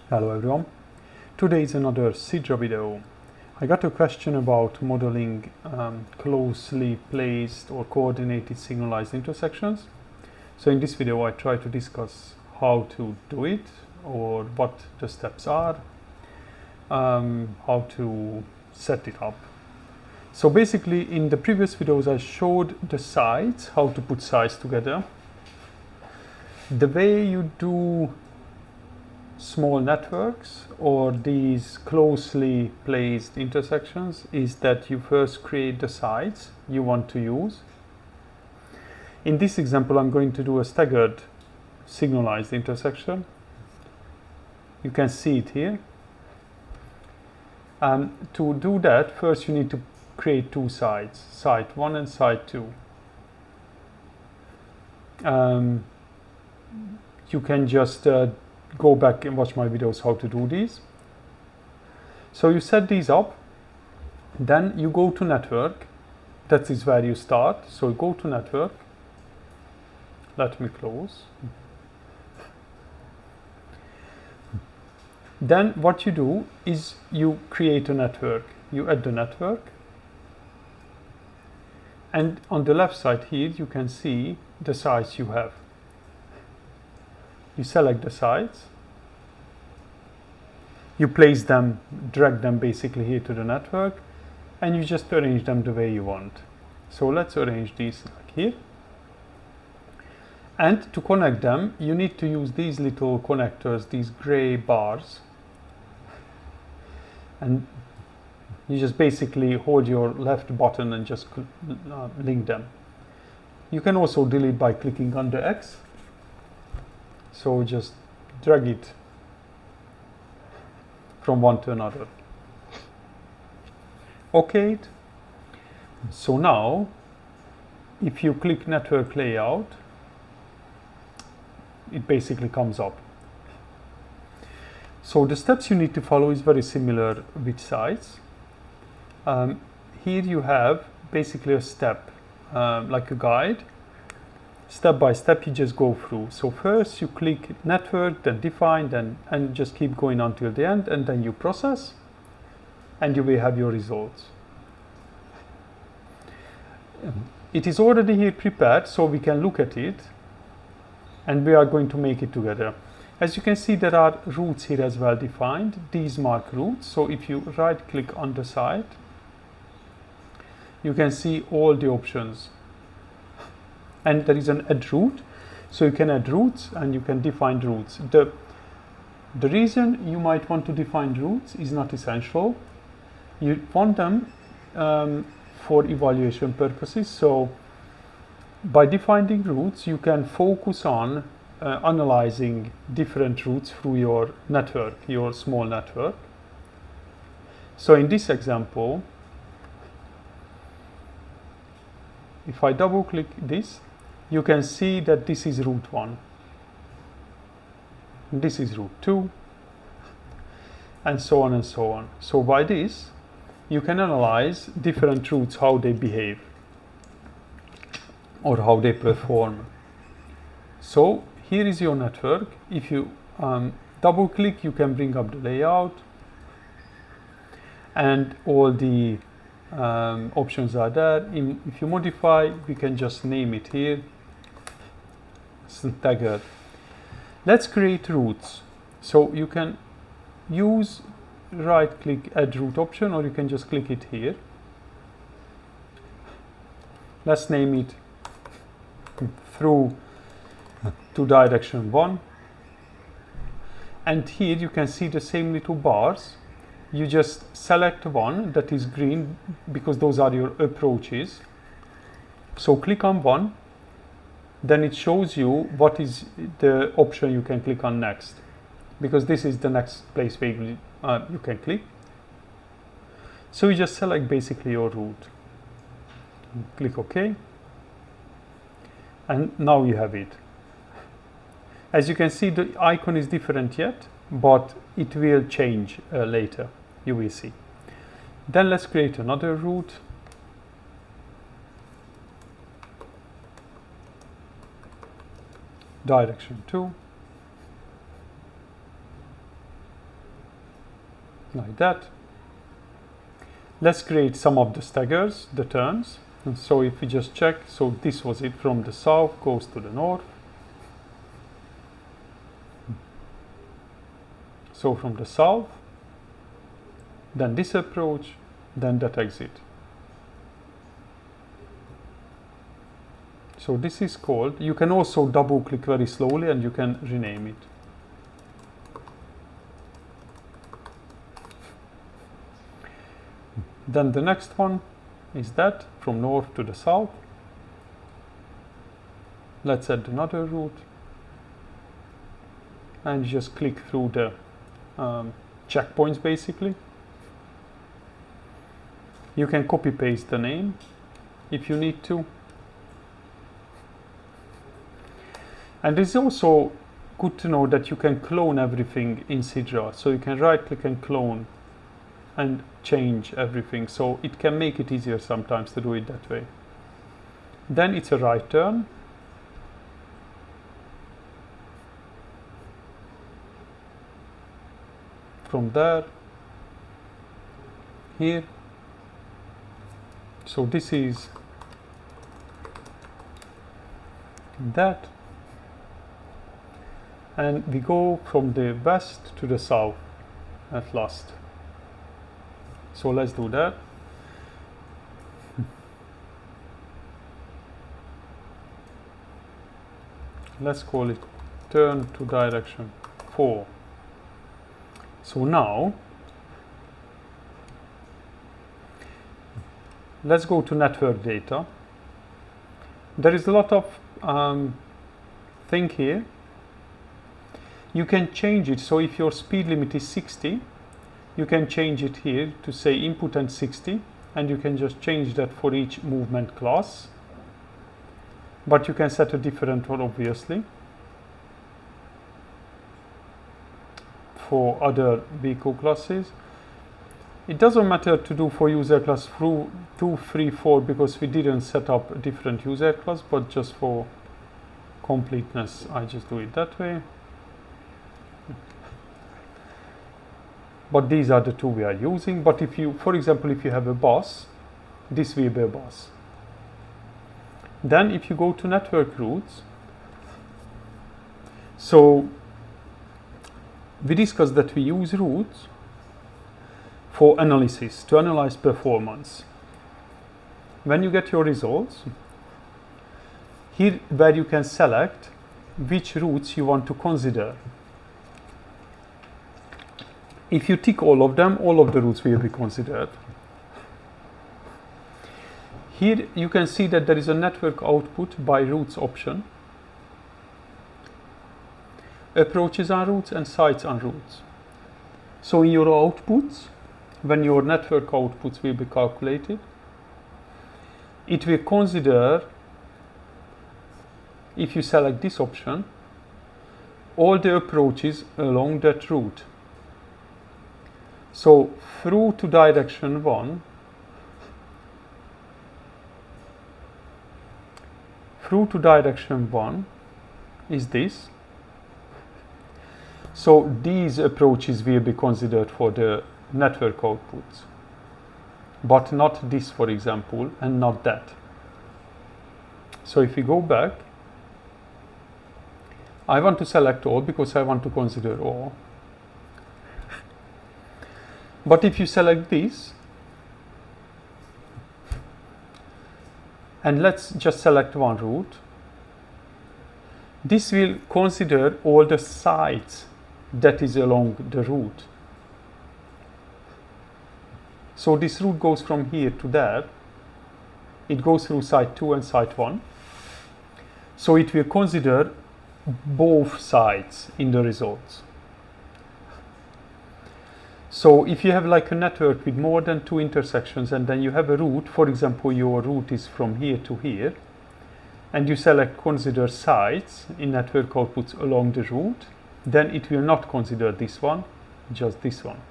Hello everyone. Today is another SIDRA video. I got a question about modeling closely placed or coordinated signalized intersections. So in this video I try to discuss how to do it or what the steps are, how to set it up. So basically in the previous videos I showed the sides, how to put sides together. The way you do small networks or these closely placed intersections is that you first create the sides you want to use. In this example I'm going to do a staggered signalized intersection. You can see it here. To do that, first you need to create two sides, side 1 and side 2. You can just go back and watch my videos how to do these. So you set these up, then you go to network. That is where you start. So you go to network. Let me close. Then what you do is you create a network. You add the network. And on the left side here you can see the sides you have. You select the sides, you place them, drag them basically here to the network, and you just arrange them the way you want. So let's arrange these like here. And to connect them, you need to use these little connectors, these gray bars. And you just basically hold your left button and just link them. You can also delete by clicking on the X. So just drag it from one to another. OK. So now, if you click network layout, it basically comes up. So the steps you need to follow is very similar with sides. Here you have basically a step, like a guide. Step by step you just go through. So first you click network, then define, and just keep going until the end, and then you process, and you will have your results. It is already here prepared, so we can look at it, and we are going to make it together. As you can see, there are routes here as well defined. These mark routes. So if you right click on the side, you can see all the options. And there is an add route, so you can add routes and you can define routes. The reason you might want to define routes is not essential. You want them for evaluation purposes. So by defining routes, you can focus on analyzing different routes through your network, your small network. So in this example, if I double click this, you can see that this is route 1. This is route 2, and so on and so on. So by this, you can analyze different routes, how they behave or how they perform. So here is your network. If you double click, you can bring up the layout, and all the options are there. If you modify, we can just name it here. Staggered. Let's create routes. So you can use right click add route option, or you can just click it here. Let's name it through to direction 1. And here you can see the same little bars. You just select one that is green because those are your approaches. So click on one. Then it shows you what is the option you can click on next, because this is the next place where you can click. So you just select basically your route. Click OK. And now you have it. As you can see, the icon is different yet, but it will change later. You will see. Then let's create another route. Direction 2. like that. Let's create some of the staggers, the turns. And so if we just check, so this was it, from the south goes to the north. So from the south, then this approach, then that exit. So this is called, you can also double click very slowly and you can rename it. Then the next one is that, from north to the south. Let's add another route. And you just click through the checkpoints basically. You can copy paste the name if you need to. And it's also good to know that you can clone everything in SIDRA. So you can right click and clone and change everything. So it can make it easier sometimes to do it that way. Then it's a right turn. From there, here. So this is that. And we go from the west to the south at last. So let's do that. Let's call it turn to direction 4. So now, let's go to network data. There is a lot of thing here. You can change it. So if your speed limit is 60, you can change it here to say input and 60, and you can just change that for each movement class. But you can set a different one, obviously, for other vehicle classes. It doesn't matter to do for user class 2, 3, 4 because we didn't set up a different user class, but just for completeness, I just do it that way. But these are the two we are using. But if you, for example, if you have a bus, this will be a bus. Then if you go to network routes, so we discussed that we use routes for analysis, to analyze performance. When you get your results, here where you can select which routes you want to consider. If you tick all of them, all of the routes will be considered. Here you can see that there is a network output by routes option. Approaches on routes and sites on routes. So in your outputs, when your network outputs will be calculated, it will consider, if you select this option, all the approaches along that route. So through to direction 1, is this. So these approaches will be considered for the network outputs, but not this, for example, and not that. So if we go back, I want to select all because I want to consider all. But if you select this, and let's just select one route, this will consider all the sites that is along the route. So this route goes from here to there. It goes through site 2 and site 1. So it will consider both sides in the results. So if you have like a network with more than 2 intersections and then you have a route, for example, your route is from here to here, and you select consider sites in network outputs along the route, then it will not consider this one, just this one.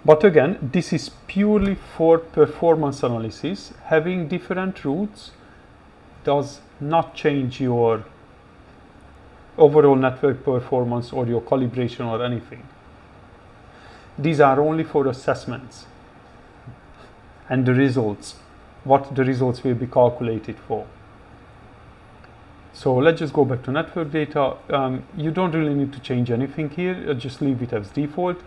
But again, this is purely for performance analysis. Having different routes does not change your overall network performance or your calibration or anything. These are only for assessments and the results, what the results will be calculated for. So let's just go back to network data. You don't really need to change anything here, just leave it as default.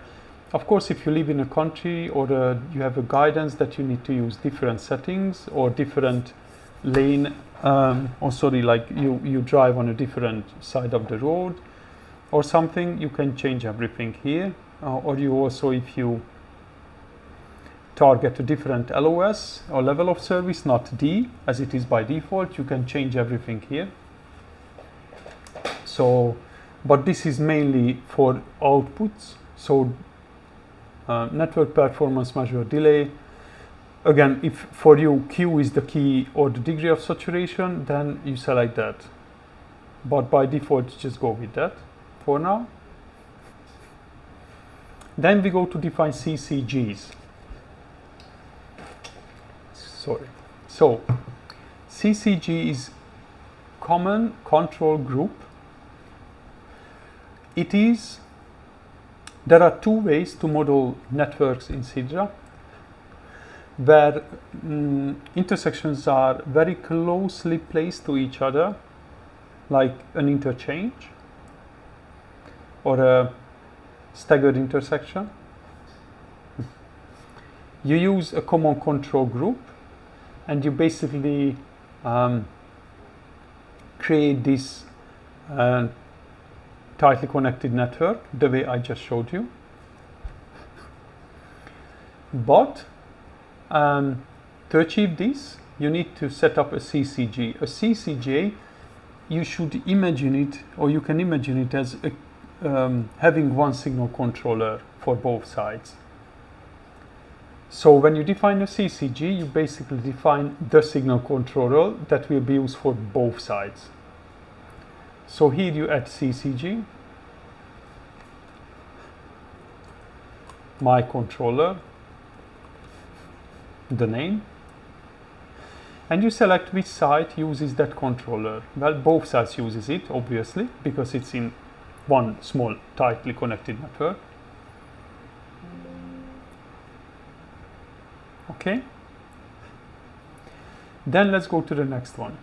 Of course, if you live in a country or you have a guidance that you need to use different settings or different lane, like you drive on a different side of the road or something, you can change everything here. Or you also, if you target a different LOS or level of service, not D as it is by default, you can change everything here. So, but this is mainly for outputs. So network performance measure delay. Again, if for you Q is the key or the degree of saturation, then you select that. But by default, just go with that for now. Then we go to define CCGs. Sorry. So CCG is Common Control Group. There are two ways to model networks in SIDRA, where intersections are very closely placed to each other, like an interchange or a staggered intersection. You use a common control group and you basically create this tightly connected network the way I just showed you. But to achieve this, you need to set up a CCG. A CCG, you should imagine it, or you can imagine it as having one signal controller for both sides. So when you define a CCG, you basically define the signal controller that will be used for both sides. So here you add CCG, my controller, the name, and you select which side uses that controller. Well, both sides uses it, obviously, because it's in one small, tightly connected network. Okay. Then let's go to the next one.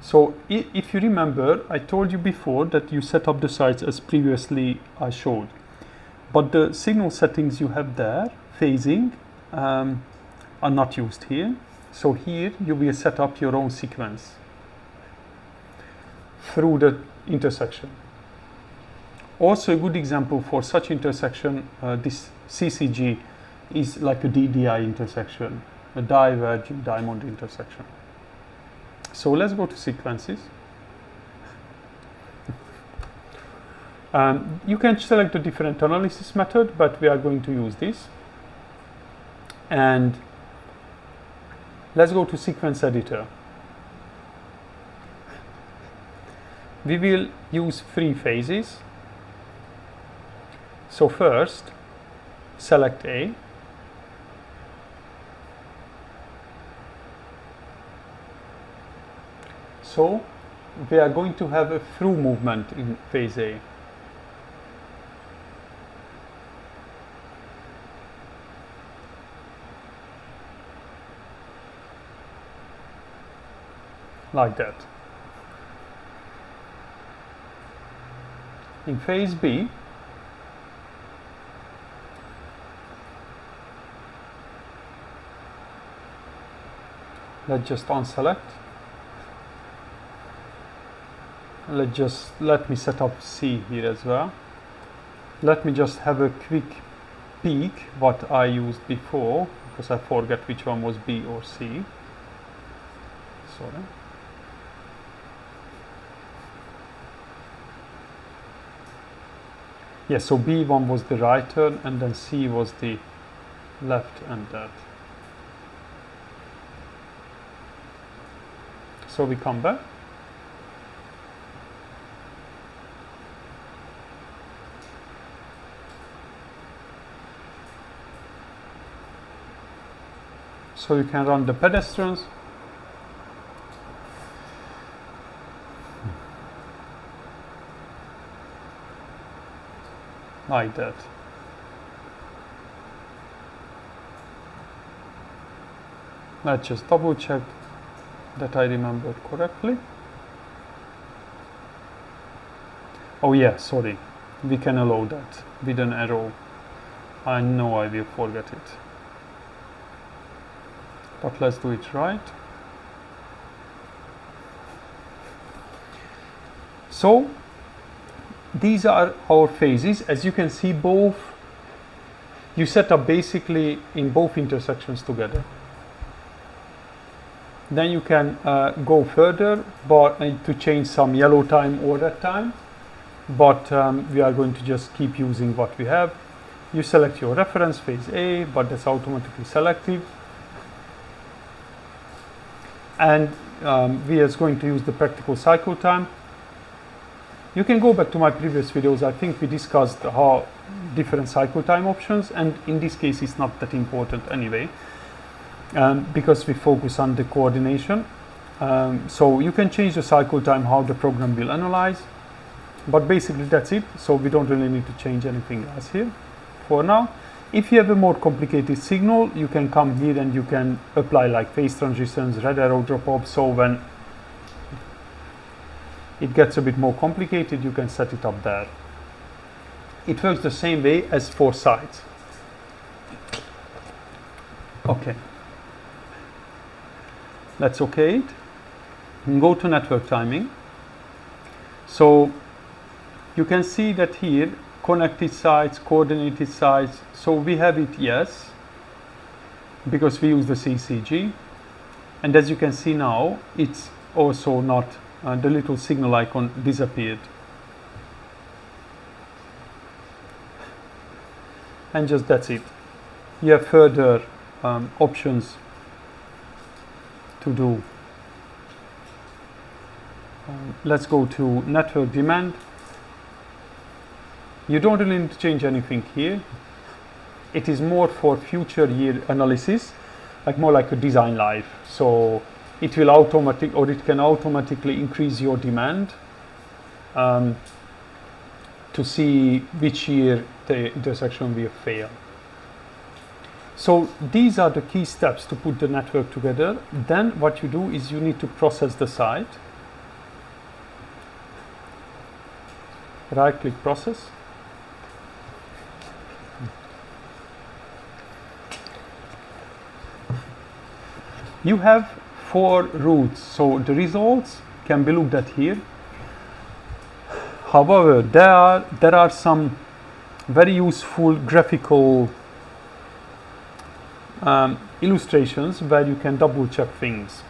So if you remember, I told you before that you set up the sites as previously I showed. But the signal settings you have there, phasing, are not used here. So here you will set up your own sequence through the intersection. Also a good example for such intersection, this CCG is like a DDI intersection, a diverging diamond intersection. So let's go to sequences. You can select a different analysis method, but we are going to use this. And let's go to sequence editor. We will use 3 phases. So first, select A. So we are going to have a through movement in phase A. Like that. In phase B, let's just unselect. Let me set up C here as well. Let me just have a quick peek what I used before, because I forget which one was B or C. Sorry. Yes, so B1 was the right turn and then C was the left and that. So we come back. So you can run the pedestrians. like that. Let's just double check that I remembered correctly. Oh yeah, sorry, we can allow that with an arrow. I know I will forget it, but let's do it right. So these are our phases. As you can see, both you set up basically in both intersections together. Then you can go further, but to change some yellow time or red time. But we are going to just keep using what we have. You select your reference phase A, but that's automatically selected. And we are going to use the practical cycle time. You can go back to my previous videos. I think we discussed how different cycle time options, and in this case it's not that important anyway, because we focus on the coordination. So you can change the cycle time, how the program will analyze, but basically that's it. So we don't really need to change anything else here for now. If you have a more complicated signal, you can come here and you can apply like phase transitions, red arrow drop-off. So when it gets a bit more complicated, you can set it up there. It works the same way as for sides. Okay. Let's OK it. And go to network timing. So you can see that here, connected sites, coordinated sites. So we have it, yes, because we use the CCG. And as you can see now, it's also not, the little signal icon disappeared. And just that's it. You have further options to do. Let's go to network demand. You don't really need to change anything here. It is more for future year analysis, like more like a design life. So it will it can automatically increase your demand to see which year the intersection will fail. So these are the key steps to put the network together. Then what you do is you need to process the site. Right click process. You have 4 routes, so the results can be looked at here. However, there are some very useful graphical illustrations where you can double check things.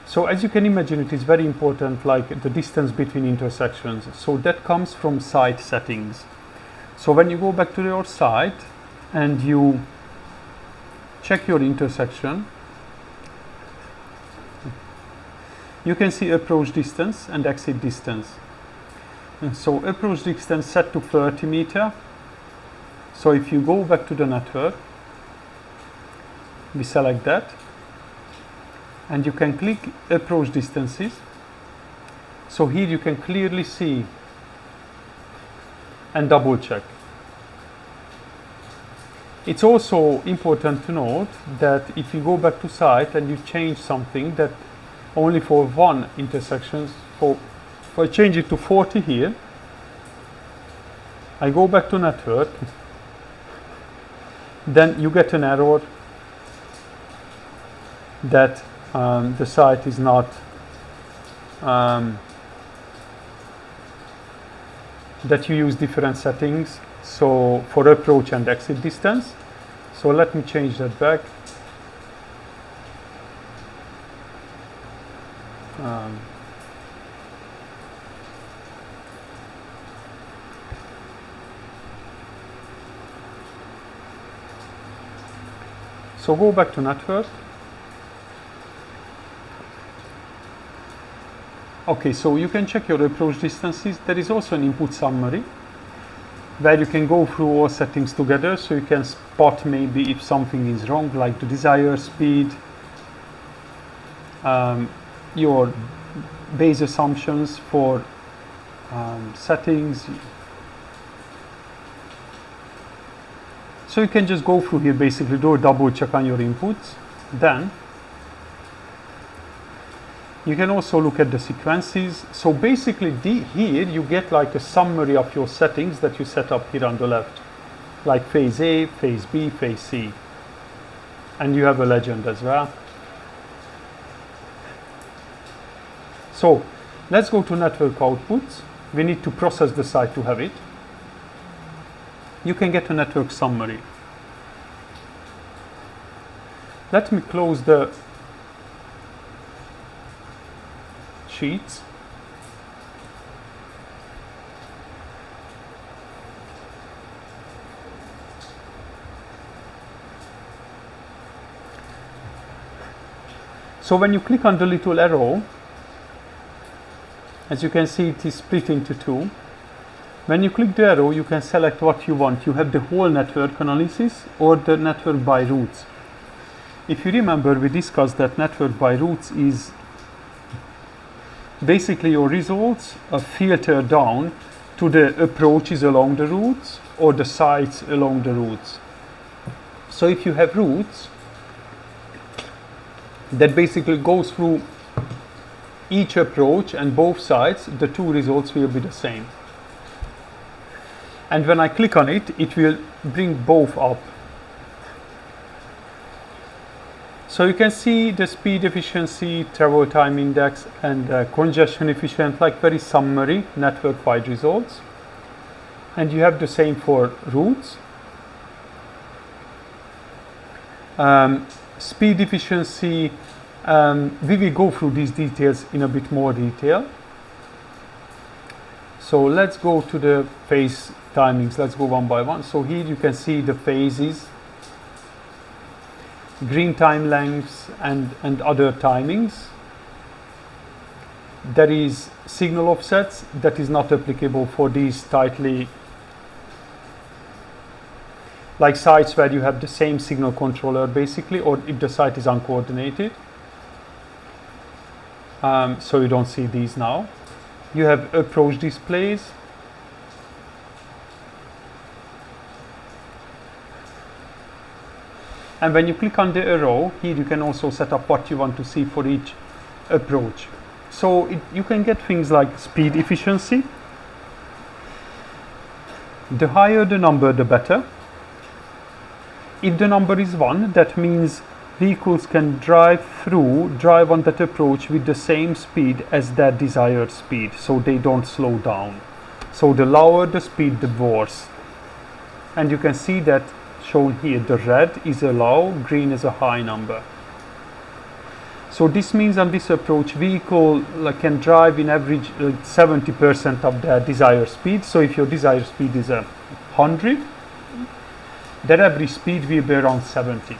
So as you can imagine, it is very important, like the distance between intersections. So that comes from site settings. So when you go back to your site and you check your intersection, you can see approach distance and exit distance. And so approach distance set to 30 meters. So if you go back to the network, we select that, and you can click approach distances. So here you can clearly see and double check. It's also important to note that if you go back to site and you change something that only for one intersection, if I change it to 40 here, I go back to network, then you get an error that the site is not that you use different settings, so for approach and exit distance. So let me change that back. So go back to network. Okay, so you can check your approach distances. There is also an input summary where you can go through all settings together, so you can spot maybe if something is wrong, like the desired speed, your base assumptions for settings, So you can just go through here, basically do a double check on your inputs. Then you can also look at the sequences. So basically here you get like a summary of your settings that you set up here on the left, like phase A, phase B, phase C. And you have a legend as well. So let's go to network outputs. We need to process the site to have it. You can get a network summary. Let me close the sheets. So when you click on the little arrow, as you can see, it is split into two. When you click the arrow, you can select what you want. You have the whole network analysis or the network by routes. If you remember, we discussed that network by routes is basically your results are filtered down to the approaches along the routes or the sites along the routes. So if you have routes that basically goes through each approach and both sides, the two results will be the same. And when I click on it, it will bring both up. So you can see the speed efficiency, travel time index, and congestion efficient, like very summary network-wide results. And you have the same for routes. Speed efficiency, we will go through these details in a bit more detail. So let's go to the phase timings. Let's go one by one. So here you can see the phases, green time lengths, and other timings. There is signal offsets that is not applicable for these tightly, like sites where you have the same signal controller basically, or if the site is uncoordinated. So you don't see these now. You have approach displays. And when you click on the arrow, here you can also set up what you want to see for each approach. So you can get things like speed efficiency. The higher the number, the better. If the number is 1, that means vehicles can drive on that approach with the same speed as their desired speed, so they don't slow down. So the lower the speed, the worse. And you can see that shown here. The red is a low, green is a high number. So this means on this approach, vehicle can drive in average 70% of their desired speed. So if your desired speed is 100, their average speed will be around 70.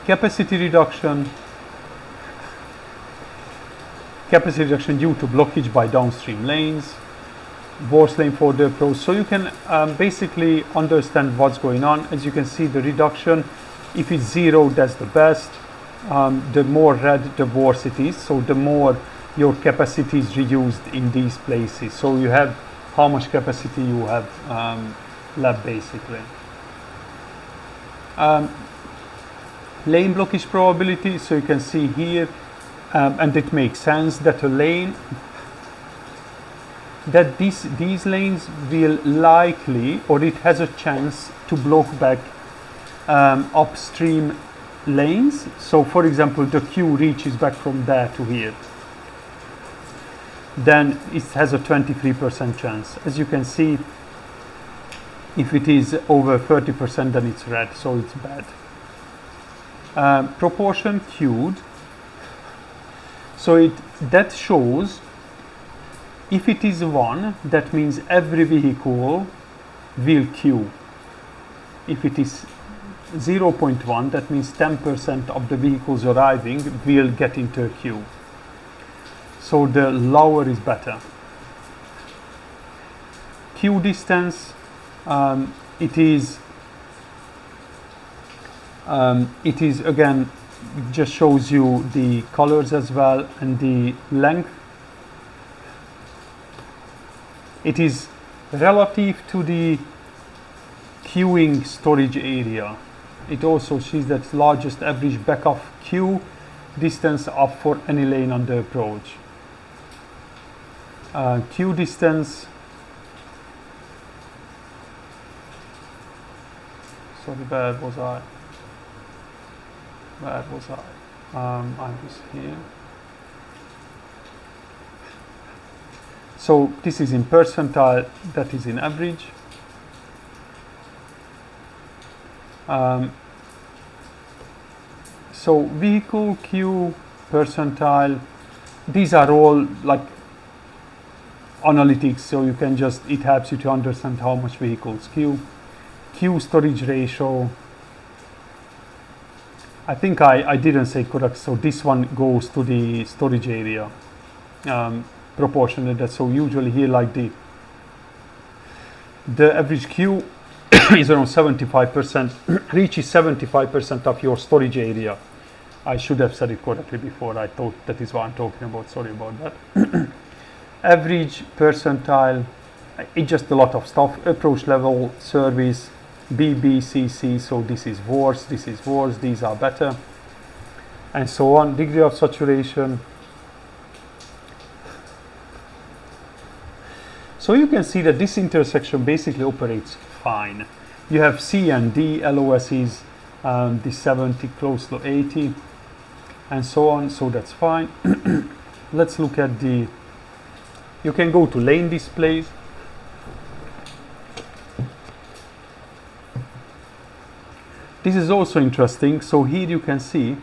Capacity reduction due to blockage by downstream lanes, worse lane for the approach. So you can basically understand what's going on. As you can see, the reduction, if it's 0, that's the best. The more red, the worse it is. So the more your capacity is reduced in these places. So you have how much capacity you have left basically. Lane blockage probability, so you can see here, and it makes sense that a lane, that these lanes will likely, or it has a chance to block back upstream lanes. So for example, the queue reaches back from there to here, then it has a 23% chance. As you can see, if it is over 30%, then it's red, so it's bad. Proportion queued, so that shows if it is 1, that means every vehicle will queue. If it is 0.1, that means 10% of the vehicles arriving will get into a queue. So the lower is better. Queue distance, it is again, it just shows you the colors as well, and the length. it is relative to the queuing storage area. It also sees that largest average backup queue distance up for any lane on the approach. Queue distance, sorry, where was I? I was here. So this is in percentile, that is in average. So vehicle queue, percentile, these are all like analytics, so you can just, it helps you to understand how much vehicles queue. Queue storage ratio, I think I didn't say correct, so this one goes to the storage area proportionate. So usually here, like the average queue is around 75%, reaches 75% of your storage area. I should have said it correctly before. I thought that is what I'm talking about. Sorry about that. Average, percentile, it's just a lot of stuff. Approach level, service, BBCC, so this is worse, this is worse, these are better, and so on. Degree of saturation. So you can see that this intersection basically operates fine. You have C and D, LOS is the 70, close to 80, and so on, so that's fine. Let's look at the, you can go to lane displays. This is also interesting. So here you can see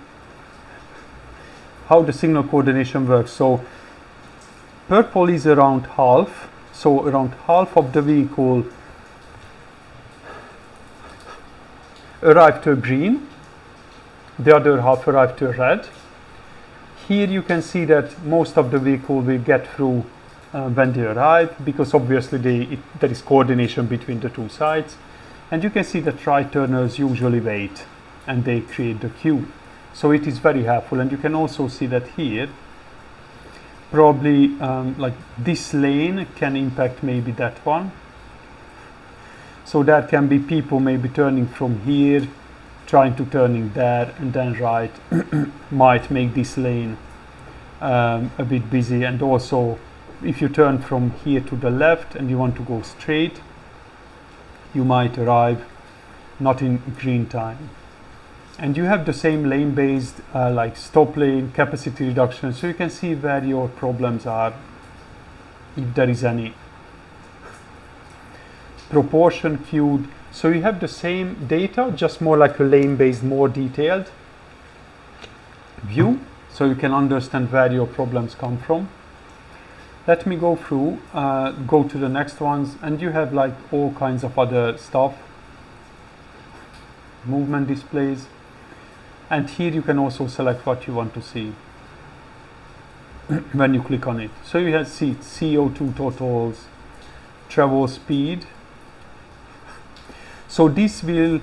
how the signal coordination works. So purple is around half, so around half of the vehicle arrive to green, the other half arrive to red. Here you can see that most of the vehicle will get through when they arrive, because obviously there is coordination between the two sides. And you can see that right turners usually wait and they create the queue. So it is very helpful. And you can also see that here, probably like this lane can impact maybe that one. So there can be people maybe turning from here, trying to turning there, and then right might make this lane a bit busy. And also if you turn from here to the left and you want to go straight, you might arrive not in green time. And you have the same lane based like stop lane, capacity reduction, so you can see where your problems are, if there is any. Proportion queued, so you have the same data, just more like a lane based, more detailed view, so you can understand where your problems come from. Let me go through, go to the next ones, and you have like all kinds of other stuff. Movement displays, and here you can also select what you want to see when you click on it. So you have see CO2 totals, travel speed. So this will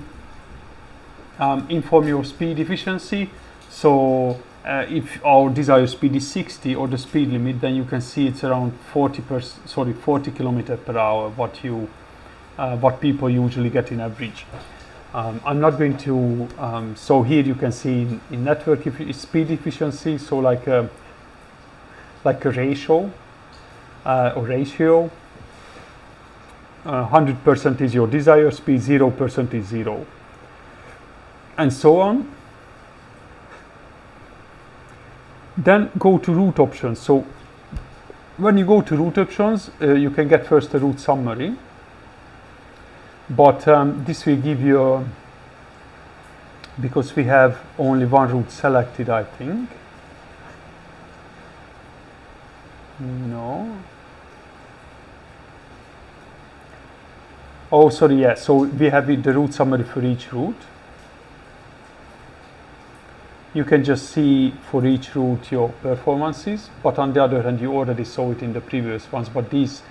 inform your speed efficiency. So if our desired speed is 60 or the speed limit, then you can see it's around 40 kilometers per hour, what people usually get in average. I'm not going to, so here you can see in network speed efficiency, so like a ratio, 100% is your desired speed, 0% is 0, and so on. Then go to route options. So when you go to route options, you can get first a route summary, but this will give you, because we have only one route selected, I think. No. Oh, sorry, yeah. So we have the route summary for each route. You can just see for each route your performances, but on the other hand, you already saw it in the previous ones, but these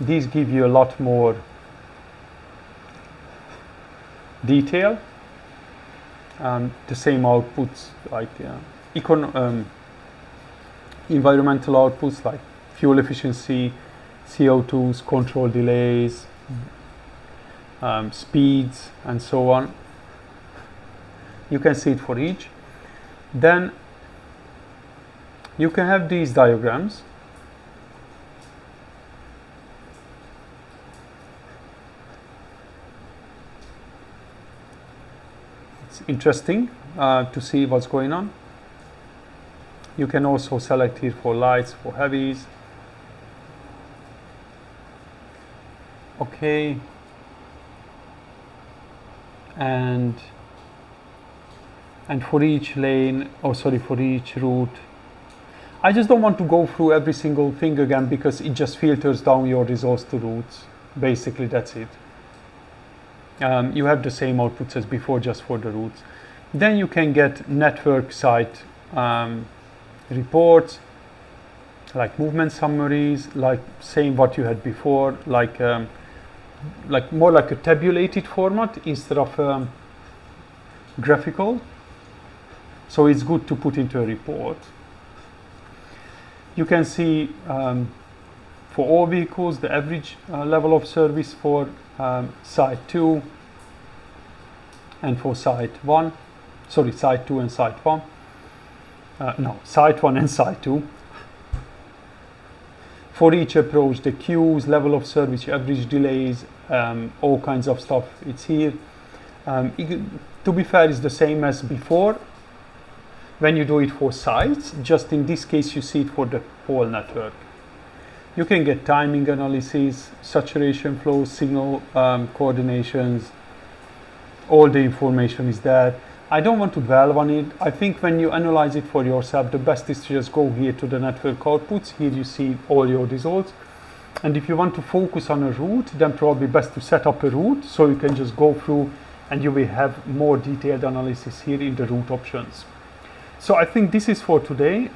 give you a lot more detail. The same outputs, like environmental outputs like fuel efficiency, CO2s, control delays, speeds, and so on. You can see it for each. Then you can have these diagrams. It's interesting to see what's going on. You can also select here for lights, for heavies. Okay. And for each lane, for each route. I just don't want to go through every single thing again because it just filters down your results to routes. Basically, that's it. You have the same outputs as before, just for the routes. Then you can get network site reports, like movement summaries, like same what you had before, like more like a tabulated format instead of graphical. So it's good to put into a report. You can see for all vehicles the average level of service for site 2 and for site 1. Sorry, site 2 and site 1. No, site 1 and site 2. For each approach, the queues, level of service, average delays, all kinds of stuff, it's here. To be fair, it's the same as before when you do it for sites, just in this case you see it for the whole network. You can get timing analysis, saturation flows, signal coordinations, all the information is there. I don't want to dwell on it. I think when you analyze it for yourself, the best is to just go here to the network outputs. Here you see all your results. And if you want to focus on a route, then probably best to set up a route so you can just go through and you will have more detailed analysis here in the route options. So I think this is for today.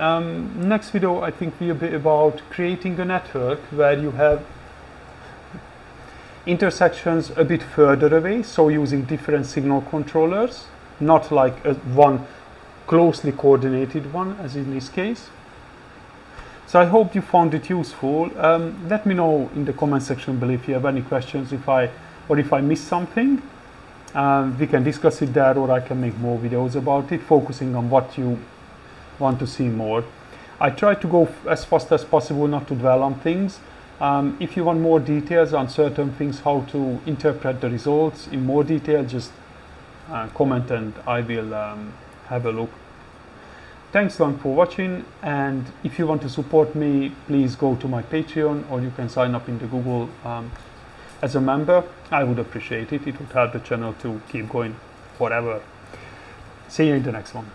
Next video I think will be about creating a network where you have intersections a bit further away, so using different signal controllers, not like one closely coordinated one as in this case. So I hope you found it useful. Let me know in the comment section below if you have any questions, if I missed something. We can discuss it there, or I can make more videos about it, focusing on what you want to see more. I try to go as fast as possible, not to dwell on things. If you want more details on certain things, how to interpret the results in more detail, just comment and I will have a look. Thanks a lot for watching, and if you want to support me, please go to my Patreon, or you can sign up in the Google as a member. I would appreciate it. It would help the channel to keep going forever. See you in the next one.